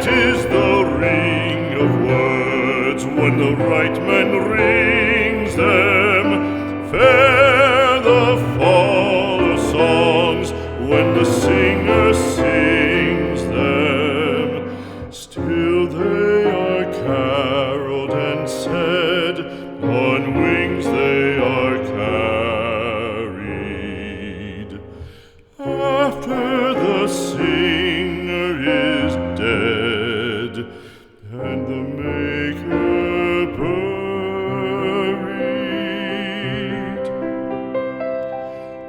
is the ring of words when the right man rings them. Fair the fall of songs when the singer sings them. Still they are caroled and said, on wings they are carried. After the singer is dead and the maker buried,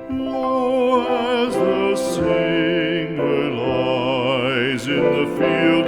lo, as the singer lies in the field